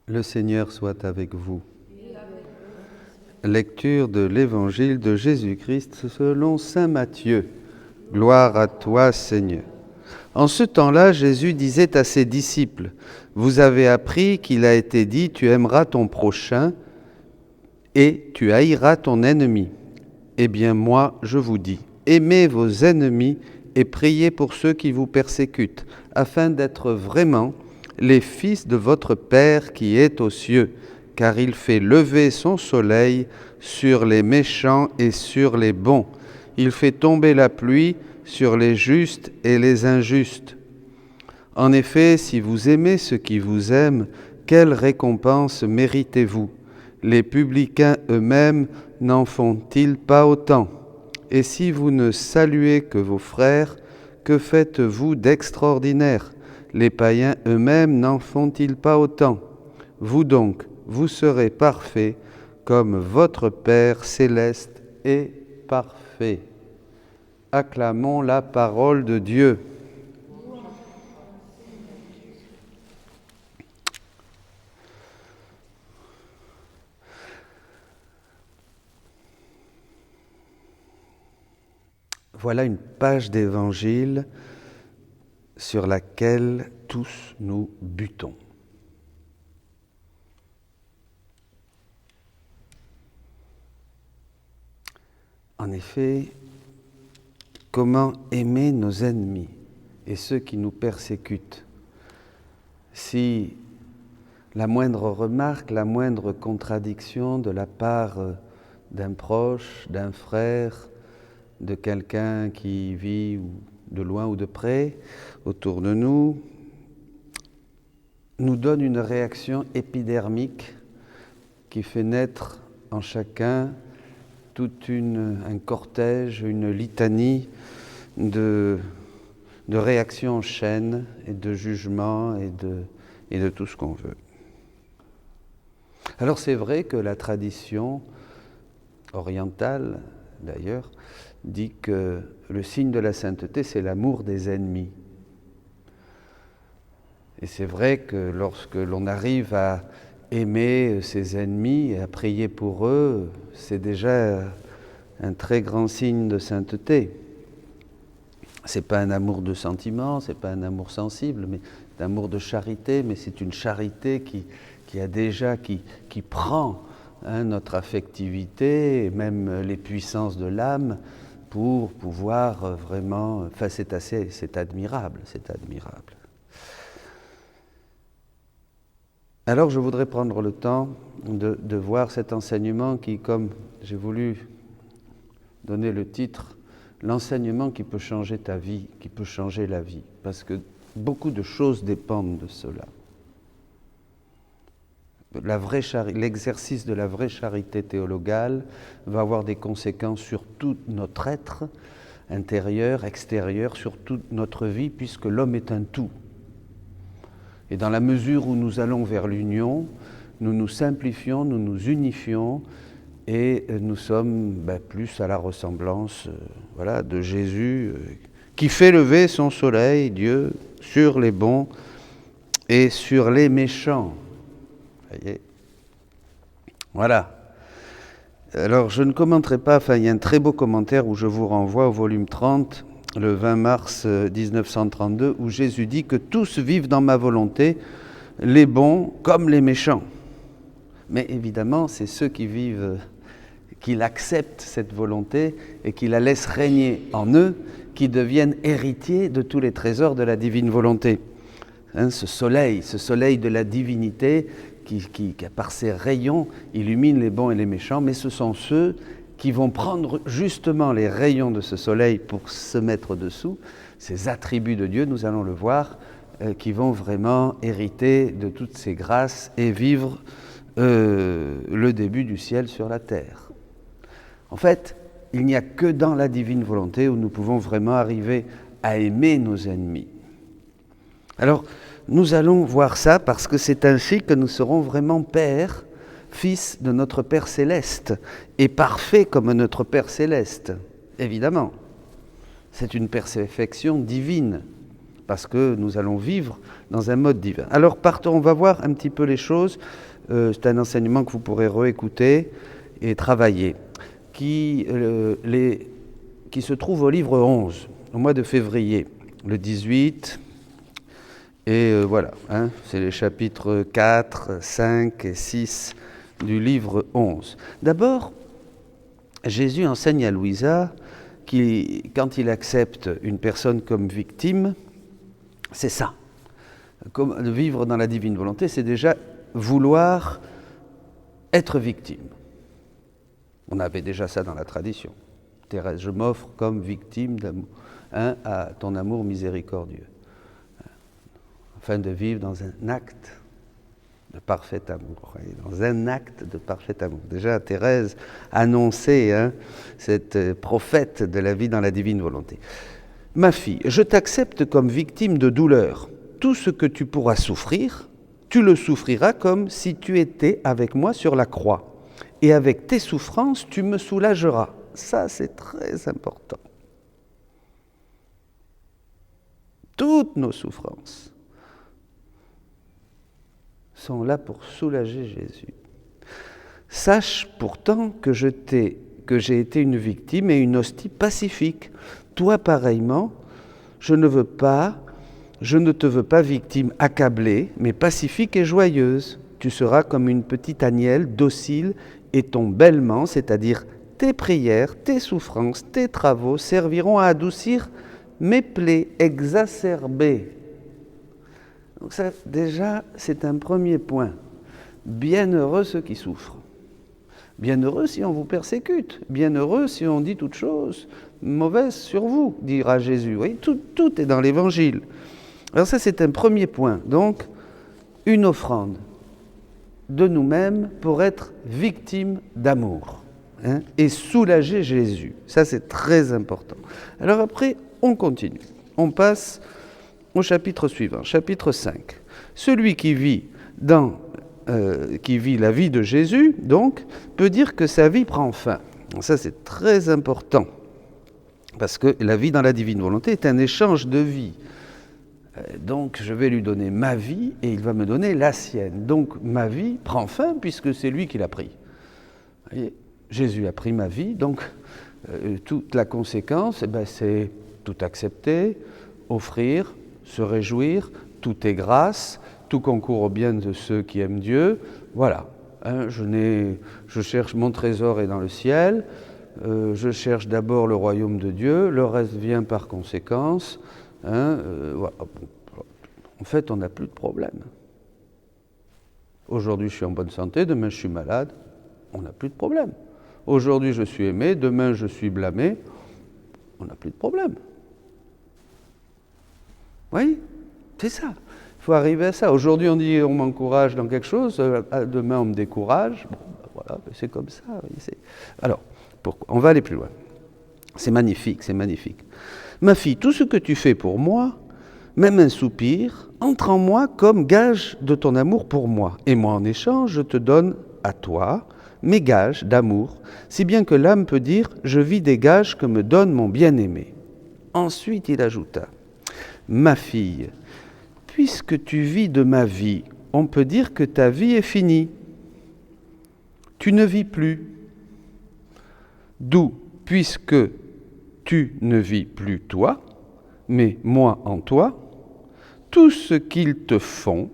Le Seigneur soit avec vous. Lecture de l'Évangile de Jésus-Christ selon saint Matthieu. Gloire à toi, Seigneur. En ce temps-là, Jésus disait à ses disciples, « Vous avez appris qu'il a été dit, tu aimeras ton prochain et tu haïras ton ennemi. Eh bien moi, je vous dis, aimez vos ennemis et priez pour ceux qui vous persécutent, afin d'être vraiment les fils de votre Père qui est aux cieux, car il fait lever son soleil sur les méchants et sur les bons. Il fait tomber la pluie sur les justes et les injustes. En effet, si vous aimez ceux qui vous aiment, quelle récompense méritez-vous? Les publicains eux-mêmes n'en font-ils pas autant? Et si vous ne saluez que vos frères, que faites-vous d'extraordinaire? Les païens eux-mêmes n'en font-ils pas autant? Vous donc, vous serez parfaits comme votre Père céleste est parfait. Acclamons la parole de Dieu. Voilà une page d'évangile sur laquelle tous nous butons. En effet, comment aimer nos ennemis et ceux qui nous persécutent? Si la moindre remarque, la moindre contradiction de la part d'un proche, d'un frère, de quelqu'un qui vit de loin ou de près autour de nous, nous donne une réaction épidermique qui fait naître en chacun tout un cortège, une litanie de réactions en chaîne et de jugements et de tout ce qu'on veut. Alors c'est vrai que la tradition orientale, d'ailleurs, dit que le signe de la sainteté, c'est l'amour des ennemis. Et c'est vrai que lorsque l'on arrive à aimer ses ennemis et à prier pour eux, c'est déjà un très grand signe de sainteté. C'est pas un amour de sentiment, c'est pas un amour sensible, mais d'amour de charité, mais c'est une charité qui prend notre affectivité et même les puissances de l'âme pour pouvoir vraiment... Enfin, c'est admirable, c'est admirable. Alors, je voudrais prendre le temps de voir cet enseignement qui, comme j'ai voulu donner le titre, l'enseignement qui peut changer ta vie, qui peut changer la vie, parce que beaucoup de choses dépendent de cela. L'exercice de la vraie charité théologale va avoir des conséquences sur tout notre être, intérieur, extérieur, sur toute notre vie, puisque l'homme est un tout. Et dans la mesure où nous allons vers l'union, nous nous simplifions, nous nous unifions, et nous sommes plus à la ressemblance de Jésus, qui fait lever son soleil, Dieu, sur les bons et sur les méchants. Voyez. Voilà. Alors, je ne commenterai pas, il y a un très beau commentaire où je vous renvoie au volume 30, le 20 mars 1932, où Jésus dit que tous vivent dans ma volonté, les bons comme les méchants. Mais évidemment, c'est ceux qui vivent, qui acceptent cette volonté et qui la laissent régner en eux, qui deviennent héritiers de tous les trésors de la divine volonté. Ce soleil de la divinité qui, par ses rayons, illumine les bons et les méchants, mais ce sont ceux qui vont prendre justement les rayons de ce soleil pour se mettre dessous, ces attributs de Dieu, nous allons le voir, qui vont vraiment hériter de toutes ces grâces et vivre le début du ciel sur la terre. En fait, il n'y a que dans la divine volonté où nous pouvons vraiment arriver à aimer nos ennemis. Alors, nous allons voir ça parce que c'est ainsi que nous serons vraiment pères, fils de notre Père Céleste, et parfaits comme notre Père Céleste, évidemment. C'est une perfection divine, parce que nous allons vivre dans un mode divin. Alors partons, on va voir un petit peu les choses. C'est un enseignement que vous pourrez réécouter et travailler, qui se trouve au livre 11, au mois de février, le 18, et voilà, c'est les chapitres 4, 5 et 6 du livre 11. D'abord, Jésus enseigne à Louisa quand il accepte une personne comme victime, c'est ça. Comme vivre dans la divine volonté, c'est déjà vouloir être victime. On avait déjà ça dans la tradition. Thérèse, je m'offre comme victime d'amour, à ton amour miséricordieux, afin de vivre dans un acte de parfait amour, dans un acte de parfait amour. Déjà, Thérèse annonçait cette prophète de la vie dans la divine volonté. Ma fille, je t'accepte comme victime de douleur. Tout ce que tu pourras souffrir, tu le souffriras comme si tu étais avec moi sur la croix. Et avec tes souffrances, tu me soulageras. Ça, c'est très important. Toutes nos souffrances sont là pour soulager Jésus. Sache pourtant que j'ai été une victime et une hostie pacifique. Toi, pareillement, je ne te veux pas victime accablée, mais pacifique et joyeuse. Tu seras comme une petite agnelle docile et ton bêlement, c'est-à-dire tes prières, tes souffrances, tes travaux, serviront à adoucir mes plaies exacerbées. Donc ça, déjà, c'est un premier point. Bienheureux ceux qui souffrent. Bienheureux si on vous persécute. Bienheureux si on dit toute chose mauvaise sur vous, dira Jésus. Vous voyez, tout est dans l'Évangile. Alors ça, c'est un premier point. Donc, une offrande de nous-mêmes pour être victime d'amour et soulager Jésus. Ça, c'est très important. Alors après, on continue. On passe au chapitre suivant, chapitre 5. Celui qui vit la vie de Jésus, donc, peut dire que sa vie prend fin. Ça, c'est très important, parce que la vie dans la divine volonté est un échange de vie. Donc, je vais lui donner ma vie et il va me donner la sienne. Donc, ma vie prend fin puisque c'est lui qui l'a pris. Vous voyez, Jésus a pris ma vie, donc toute la conséquence, c'est tout accepter, offrir, se réjouir, tout est grâce, tout concourt au bien de ceux qui aiment Dieu. Voilà, je cherche, mon trésor est dans le ciel, je cherche d'abord le royaume de Dieu, le reste vient par conséquence. Voilà. En fait, on n'a plus de problème. Aujourd'hui, je suis en bonne santé, demain, je suis malade, on n'a plus de problème. Aujourd'hui, je suis aimé, demain, je suis blâmé, on n'a plus de problème. Oui, c'est ça. Il faut arriver à ça. Aujourd'hui, on dit on m'encourage dans quelque chose, demain, on me décourage. Bon, voilà, c'est comme ça. Alors, pourquoi ? On va aller plus loin. C'est magnifique, c'est magnifique. Ma fille, tout ce que tu fais pour moi, même un soupir, entre en moi comme gage de ton amour pour moi. Et moi, en échange, je te donne à toi mes gages d'amour, si bien que l'âme peut dire « Je vis des gages que me donne mon bien-aimé ». Ensuite, il ajouta « Ma fille, puisque tu vis de ma vie, on peut dire que ta vie est finie. Tu ne vis plus. D'où, puisque tu ne vis plus toi, mais moi en toi, tout ce qu'ils te font,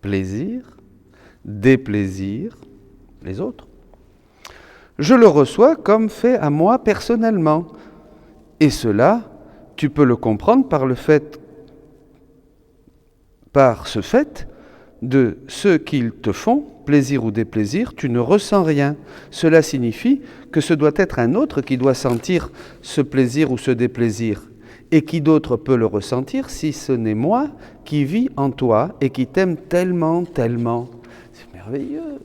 plaisir, déplaisir, les autres, je le reçois comme fait à moi personnellement. Et cela, tu peux le comprendre par ce fait de ce qu'ils te font, plaisir ou déplaisir, tu ne ressens rien. Cela signifie que ce doit être un autre qui doit sentir ce plaisir ou ce déplaisir. Et qui d'autre peut le ressentir si ce n'est moi qui vis en toi et qui t'aime tellement, tellement. C'est merveilleux.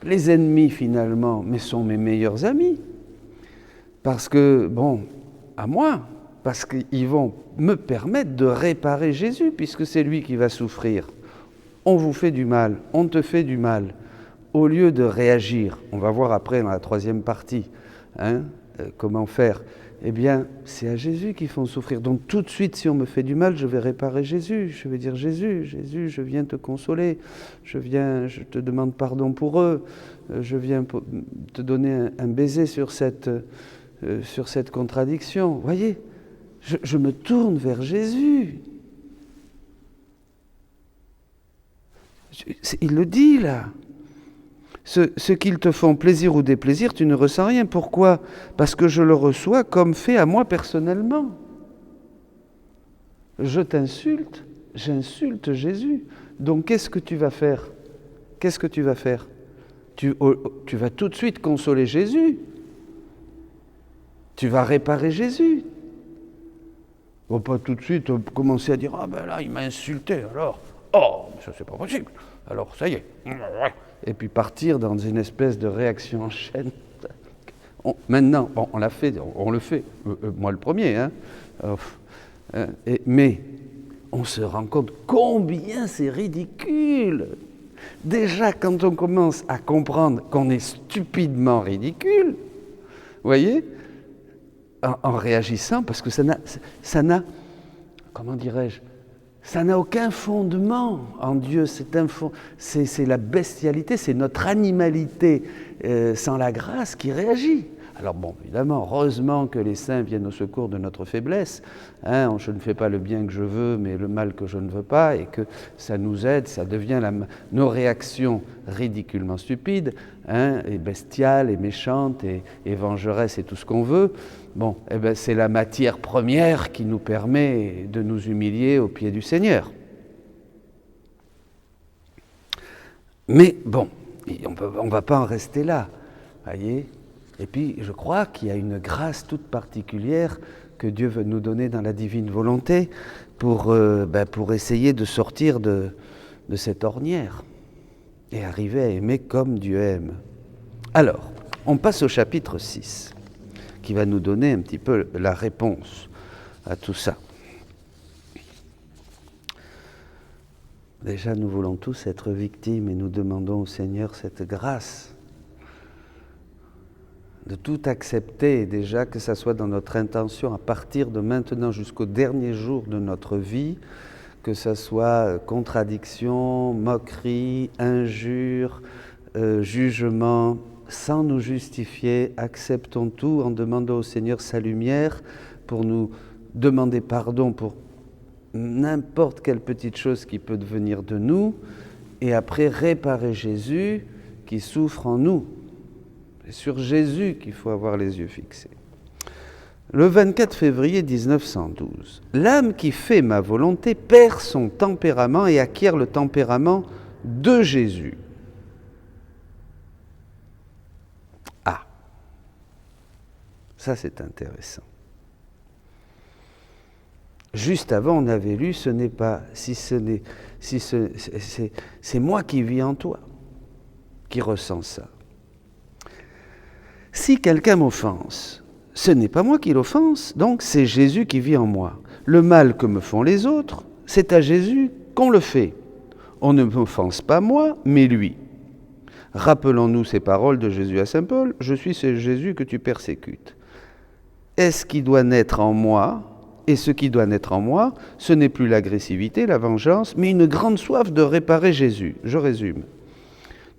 Les ennemis, finalement, mais sont mes meilleurs amis. Parce que, à moi, parce qu'ils vont me permettre de réparer Jésus, puisque c'est lui qui va souffrir. On vous fait du mal, on te fait du mal. Au lieu de réagir, on va voir après dans la troisième partie, comment faire. eh bien, c'est à Jésus qu'ils font souffrir. Donc tout de suite, si on me fait du mal, je vais réparer Jésus. Je vais dire, Jésus, je viens te consoler. Je te demande pardon pour eux. Je viens te donner un baiser sur cette contradiction. Vous voyez, je me tourne vers Jésus. Il le dit là. Ce qu'ils te font plaisir ou déplaisir, tu ne ressens rien. Pourquoi ? Parce que je le reçois comme fait à moi personnellement. Je t'insulte, j'insulte Jésus. Donc qu'est-ce que tu vas faire ? Qu'est-ce que tu vas faire ? Tu vas tout de suite consoler Jésus. Tu vas réparer Jésus. On va pas tout de suite commencer à dire « Ah ben là, il m'a insulté, alors, oh, ça c'est pas possible, alors ça y est. » Et puis partir dans une espèce de réaction en chaîne. Maintenant, on l'a fait, on le fait, moi le premier, hein. Mais on se rend compte combien c'est ridicule. Déjà, quand on commence à comprendre qu'on est stupidement ridicule, vous voyez, en réagissant, parce que ça n'a, comment dirais-je, ça n'a aucun fondement en Dieu. C'est la bestialité, c'est notre animalité sans la grâce qui réagit. Alors bon, évidemment, heureusement que les saints viennent au secours de notre faiblesse. Hein, je ne fais pas le bien que je veux, mais le mal que je ne veux pas, et que ça nous aide, ça devient nos réactions ridiculement stupides, hein, et bestiales, et méchantes, et vengeresses, et tout ce qu'on veut. Bon, eh ben, c'est la matière première qui nous permet de nous humilier aux pieds du Seigneur. Mais bon, on ne va pas en rester là, voyez. Et puis, je crois qu'il y a une grâce toute particulière que Dieu veut nous donner dans la divine volonté pour essayer de sortir de cette ornière et arriver à aimer comme Dieu aime. Alors, on passe au chapitre 6, qui va nous donner un petit peu la réponse à tout ça. Déjà, nous voulons tous être victimes et nous demandons au Seigneur cette grâce de tout accepter, déjà que ça soit dans notre intention à partir de maintenant jusqu'au dernier jour de notre vie, que ça soit contradiction, moquerie, injure, jugement, sans nous justifier, acceptons tout en demandant au Seigneur sa lumière pour nous demander pardon pour n'importe quelle petite chose qui peut devenir de nous, et après réparer Jésus qui souffre en nous. C'est sur Jésus qu'il faut avoir les yeux fixés. Le 24 février 1912, l'âme qui fait ma volonté perd son tempérament et acquiert le tempérament de Jésus. Ah, ça c'est intéressant. Juste avant, on avait lu, c'est moi qui vis en toi, qui ressens ça. Si quelqu'un m'offense, ce n'est pas moi qui l'offense, donc c'est Jésus qui vit en moi. Le mal que me font les autres, c'est à Jésus qu'on le fait. On ne m'offense pas moi, mais lui. Rappelons-nous ces paroles de Jésus à saint Paul, « Je suis ce Jésus que tu persécutes. » Est-ce qui doit naître en moi ? Et ce qui doit naître en moi, ce n'est plus l'agressivité, la vengeance, mais une grande soif de réparer Jésus. Je résume.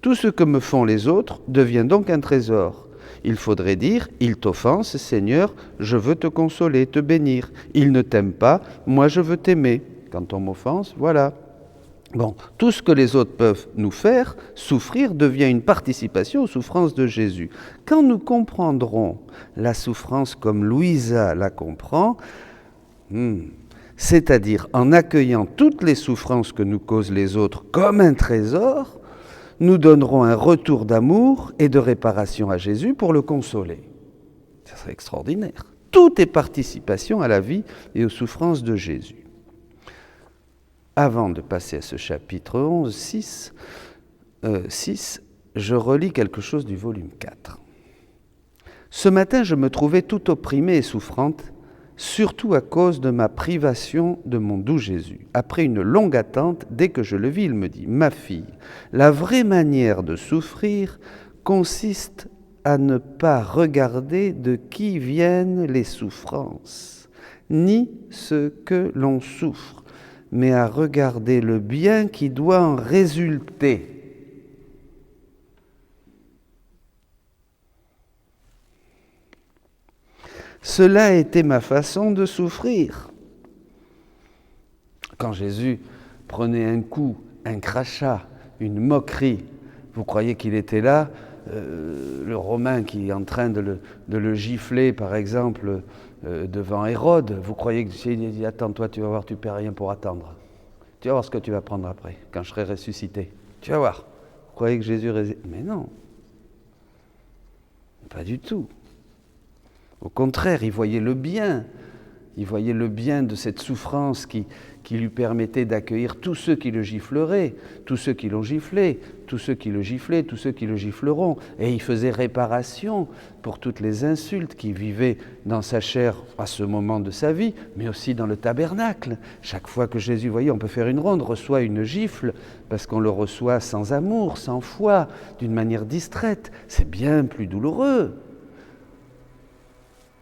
Tout ce que me font les autres devient donc un trésor. Il faudrait dire, il t'offense, Seigneur, je veux te consoler, te bénir. Il ne t'aime pas, moi je veux t'aimer. Quand on m'offense, voilà. Bon, tout ce que les autres peuvent nous faire souffrir devient une participation aux souffrances de Jésus. Quand nous comprendrons la souffrance comme Louisa la comprend, c'est-à-dire en accueillant toutes les souffrances que nous causent les autres comme un trésor, nous donnerons un retour d'amour et de réparation à Jésus pour le consoler. Ça serait extraordinaire. Tout est participation à la vie et aux souffrances de Jésus. Avant de passer à ce chapitre 11, 6, je relis quelque chose du volume 4. Ce matin, je me trouvais tout opprimée et souffrante, surtout à cause de ma privation de mon doux Jésus. Après une longue attente, dès que je le vis, il me dit « Ma fille, la vraie manière de souffrir consiste à ne pas regarder de qui viennent les souffrances, ni ce que l'on souffre, mais à regarder le bien qui doit en résulter. Cela était ma façon de souffrir. Quand Jésus prenait un coup, un crachat, une moquerie, vous croyez qu'il était là, le Romain qui est en train de le gifler, par exemple, devant Hérode, vous croyez qu'il dit « Attends, toi, tu vas voir, tu ne perds rien pour attendre. Tu vas voir ce que tu vas prendre après, quand je serai ressuscité. Tu vas voir. » Vous croyez que Jésus résiste? Mais non, pas du tout. Au contraire, il voyait le bien. Il voyait le bien de cette souffrance qui lui permettait d'accueillir tous ceux qui le gifleraient, tous ceux qui l'ont giflé, tous ceux qui le giflaient, tous ceux qui le gifleront. Et il faisait réparation pour toutes les insultes qu'il vivait dans sa chair à ce moment de sa vie, mais aussi dans le tabernacle. Chaque fois que Jésus, voyez, on peut faire une ronde, reçoit une gifle, parce qu'on le reçoit sans amour, sans foi, d'une manière distraite. C'est bien plus douloureux.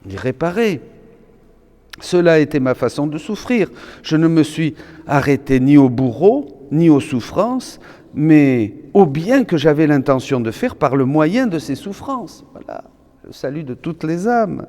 Il réparait. Cela était ma façon de souffrir. Je ne me suis arrêté ni au bourreau, ni aux souffrances, mais au bien que j'avais l'intention de faire par le moyen de ces souffrances. Voilà, le salut de toutes les âmes.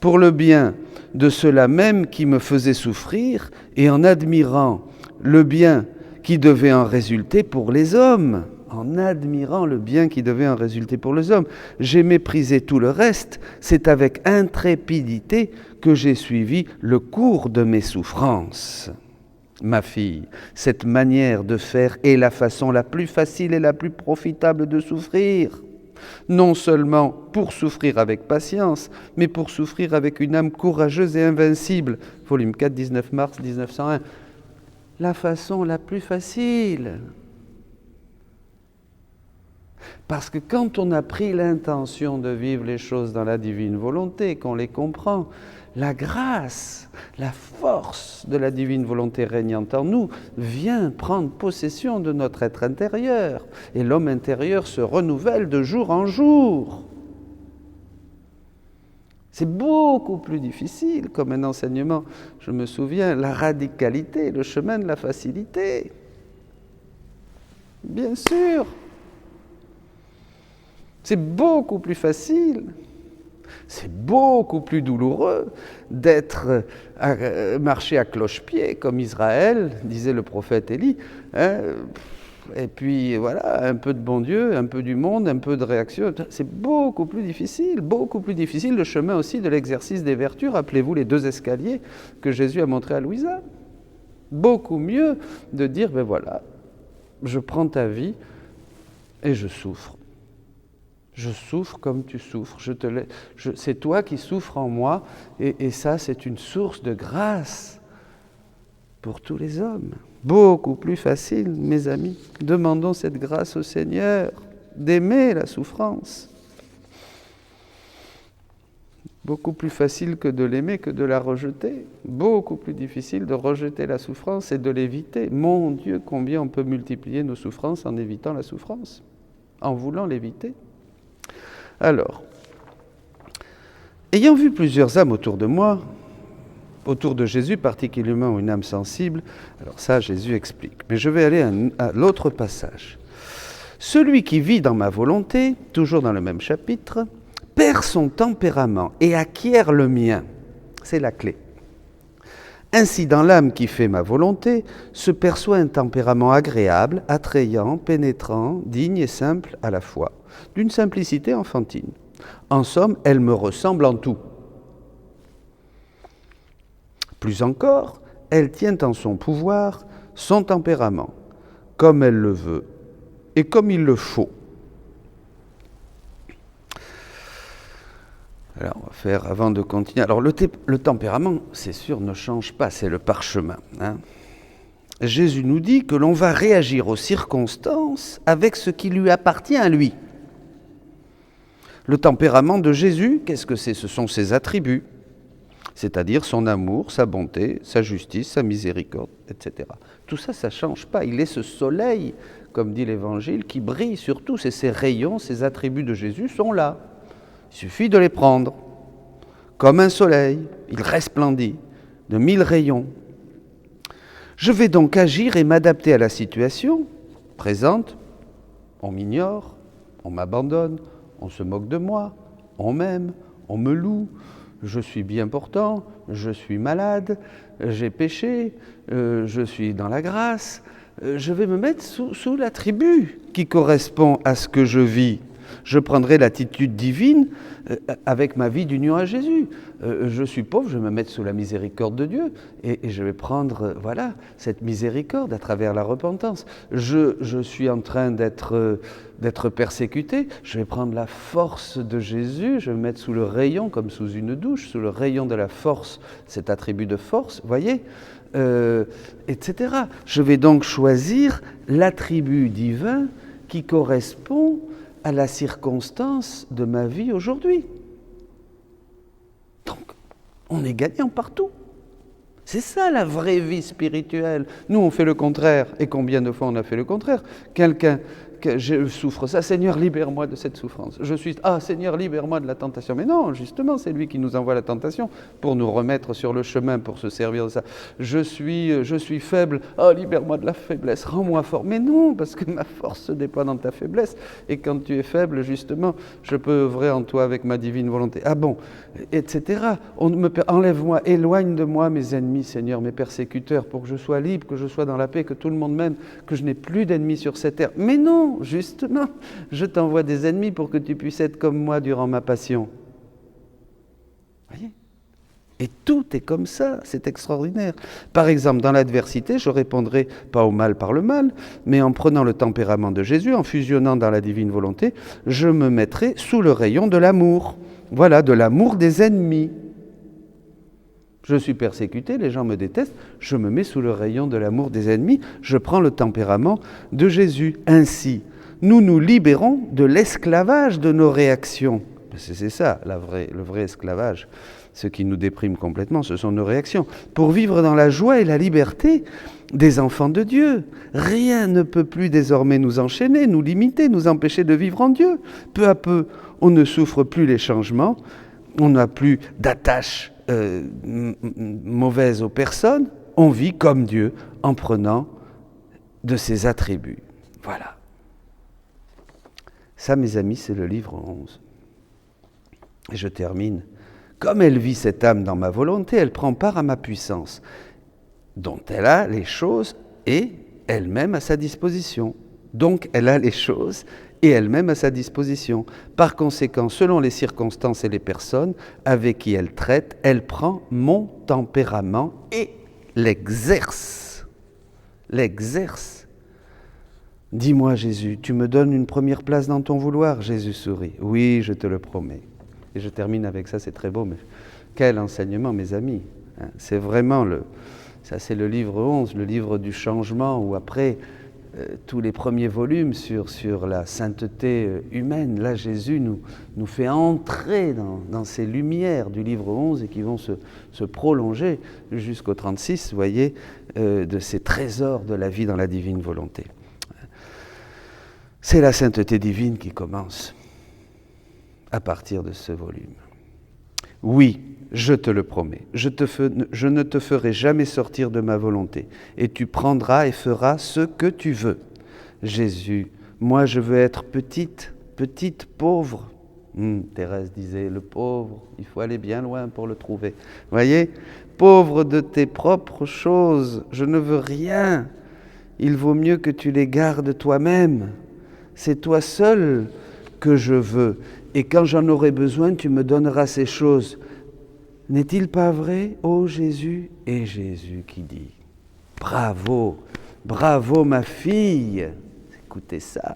Pour le bien de ceux-là même qui me faisaient souffrir, et en admirant le bien qui devait en résulter pour les hommes. En admirant le bien qui devait en résulter pour les hommes. J'ai méprisé tout le reste, c'est avec intrépidité que j'ai suivi le cours de mes souffrances. Ma fille, cette manière de faire est la façon la plus facile et la plus profitable de souffrir. Non seulement pour souffrir avec patience, mais pour souffrir avec une âme courageuse et invincible. Volume 4, 19 mars 1901. La façon la plus facile. Parce que quand on a pris l'intention de vivre les choses dans la divine volonté, qu'on les comprend, la grâce, la force de la divine volonté régnant en nous vient prendre possession de notre être intérieur. Et l'homme intérieur se renouvelle de jour en jour. C'est beaucoup plus difficile comme un enseignement. Je me souviens, la radicalité, le chemin de la facilité. Bien sûr. C'est beaucoup plus facile, c'est beaucoup plus douloureux d'être marché à cloche-pied comme Israël, disait le prophète Élie. Et puis voilà, un peu de bon Dieu, un peu du monde, un peu de réaction. C'est beaucoup plus difficile le chemin aussi de l'exercice des vertus. Rappelez-vous les 2 escaliers que Jésus a montrés à Louisa. Beaucoup mieux de dire, ben voilà, je prends ta vie et je souffre. Je souffre comme tu souffres. C'est toi qui souffres en moi. Et ça, c'est une source de grâce pour tous les hommes. Beaucoup plus facile, mes amis. Demandons cette grâce au Seigneur, d'aimer la souffrance. Beaucoup plus facile que de l'aimer, que de la rejeter. Beaucoup plus difficile de rejeter la souffrance et de l'éviter. Mon Dieu, combien on peut multiplier nos souffrances en évitant la souffrance, en voulant l'éviter. Alors, ayant vu plusieurs âmes autour de moi, autour de Jésus particulièrement une âme sensible, alors ça Jésus explique, mais je vais aller à l'autre passage. Celui qui vit dans ma volonté, toujours dans le même chapitre, perd son tempérament et acquiert le mien. C'est la clé. Ainsi, dans l'âme qui fait ma volonté, se perçoit un tempérament agréable, attrayant, pénétrant, digne et simple à la fois, d'une simplicité enfantine. En somme, elle me ressemble en tout. Plus encore, elle tient en son pouvoir son tempérament, comme elle le veut et comme il le faut. Alors, on va faire, avant de continuer, alors le tempérament, c'est sûr, ne change pas, c'est le parchemin. Jésus nous dit que l'on va réagir aux circonstances avec ce qui lui appartient à lui. Le tempérament de Jésus, qu'est-ce que c'est? Ce sont ses attributs. c'est-à-dire son amour, sa bonté, sa justice, sa miséricorde, etc. Tout ça, ça ne change pas. Il est ce soleil, comme dit l'Évangile, qui brille sur tous, et ces rayons, ces attributs de Jésus sont là. Il suffit de les prendre. Comme un soleil, il resplendit de 1000 rayons. Je vais donc agir et m'adapter à la situation présente. On m'ignore, on m'abandonne, on se moque de moi, on m'aime, on me loue, je suis bien portant, je suis malade, j'ai péché, je suis dans la grâce. Je vais me mettre sous l'attribut qui correspond à ce que je vis. Je prendrai l'attitude divine avec ma vie d'union à Jésus. Je suis pauvre, je vais me mettre sous la miséricorde de Dieu et je vais prendre cette miséricorde à travers la repentance. Je suis en train d'être persécuté, je vais prendre la force de Jésus, je vais me mettre sous le rayon, comme sous une douche, sous le rayon de la force, cet attribut de force, voyez, etc. Je vais donc choisir l'attribut divin qui correspond à la circonstance de ma vie aujourd'hui. Donc, on est gagnant partout. C'est ça la vraie vie spirituelle. Nous, on fait le contraire. Et combien de fois on a fait le contraire ? Je souffre ça, Seigneur, libère-moi de cette souffrance. Seigneur, libère-moi de la tentation. Mais non, justement, c'est lui qui nous envoie la tentation pour nous remettre sur le chemin, pour se servir de ça. Je suis faible, libère-moi de la faiblesse, rends-moi fort. Mais non, parce que ma force se déploie dans ta faiblesse. Et quand tu es faible, justement, je peux œuvrer en toi avec ma divine volonté. Ah bon, etc. Enlève-moi, éloigne de moi mes ennemis, Seigneur, mes persécuteurs, pour que je sois libre, que je sois dans la paix, que tout le monde m'aime, que je n'ai plus d'ennemis sur cette terre. Mais non, justement, je t'envoie des ennemis pour que tu puisses être comme moi durant ma passion. Voyez ? Et tout est comme ça, c'est extraordinaire. Par exemple, dans l'adversité, je répondrai pas au mal par le mal, mais en prenant le tempérament de Jésus, en fusionnant dans la divine volonté, je me mettrai sous le rayon de l'amour. Voilà, de l'amour des ennemis. Je suis persécuté, les gens me détestent, je me mets sous le rayon de l'amour des ennemis, je prends le tempérament de Jésus. Ainsi, nous nous libérons de l'esclavage de nos réactions. C'est ça, le vrai esclavage. Ce qui nous déprime complètement, ce sont nos réactions. Pour vivre dans la joie et la liberté des enfants de Dieu. Rien ne peut plus désormais nous enchaîner, nous limiter, nous empêcher de vivre en Dieu. Peu à peu, on ne souffre plus les changements, on n'a plus d'attache mauvaise aux personnes, on vit comme Dieu en prenant de ses attributs. Voilà. Ça, mes amis, c'est le livre 11. Et je termine. Comme elle vit cette âme dans ma volonté, elle prend part à ma puissance, dont elle a les choses et elle-même à sa disposition. Donc, elle a les choses et elle-même à sa disposition. Par conséquent, selon les circonstances et les personnes avec qui elle traite, elle prend mon tempérament et l'exerce. L'exerce. Dis-moi, Jésus, tu me donnes une première place dans ton vouloir ? Jésus sourit. Oui, je te le promets. Et je termine avec ça, c'est très beau, mais quel enseignement, mes amis. C'est vraiment ça c'est le livre 11, le livre du changement, où après tous les premiers volumes sur la sainteté humaine, là Jésus nous fait entrer dans ces lumières du livre 11 et qui vont se prolonger jusqu'au 36, vous voyez, de ces trésors de la vie dans la divine volonté. C'est la sainteté divine qui commence à partir de ce volume. Oui, je te le promets, je ne te ferai jamais sortir de ma volonté, et tu prendras et feras ce que tu veux. Jésus, moi je veux être petite, pauvre. Thérèse disait, le pauvre, il faut aller bien loin pour le trouver. Voyez, pauvre de tes propres choses, je ne veux rien. Il vaut mieux que tu les gardes toi-même. C'est toi seul que je veux. Et quand j'en aurai besoin, tu me donneras ces choses. N'est-il pas vrai, ô Jésus ? Et Jésus qui dit, bravo, bravo ma fille, écoutez ça.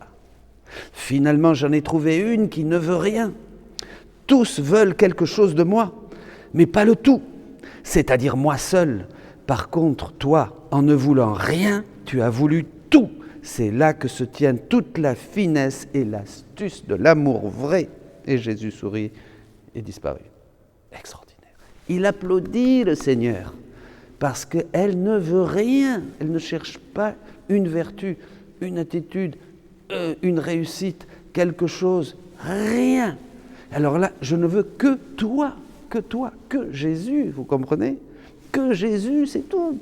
Finalement, j'en ai trouvé une qui ne veut rien. Tous veulent quelque chose de moi, mais pas le tout, c'est-à-dire moi seul. Par contre, toi, en ne voulant rien, tu as voulu tout. C'est là que se tient toute la finesse et l'astuce de l'amour vrai. Et Jésus sourit et disparut. Extraordinaire. Il applaudit le Seigneur parce qu'elle ne veut rien, elle ne cherche pas une vertu, une attitude, une réussite, quelque chose, rien. Alors là, je ne veux que toi, que Jésus, vous comprenez? Que Jésus, c'est tout.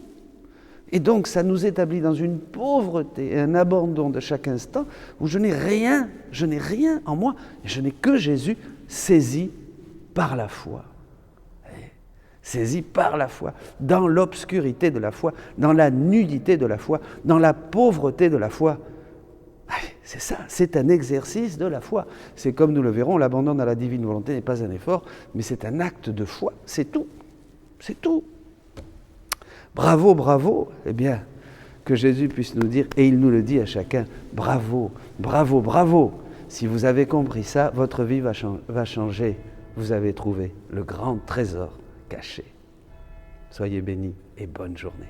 Et donc, ça nous établit dans une pauvreté et un abandon de chaque instant où je n'ai rien en moi, et je n'ai que Jésus saisi par la foi. Saisi par la foi, dans l'obscurité de la foi, dans la nudité de la foi, dans la pauvreté de la foi. C'est ça, c'est un exercice de la foi. C'est comme nous le verrons, l'abandon à la divine volonté n'est pas un effort, mais c'est un acte de foi, c'est tout. C'est tout. Bravo, bravo, eh bien, que Jésus puisse nous dire, et il nous le dit à chacun, bravo, bravo, bravo. Si vous avez compris ça, votre vie va changer. Vous avez trouvé le grand trésor caché. Soyez bénis et bonne journée.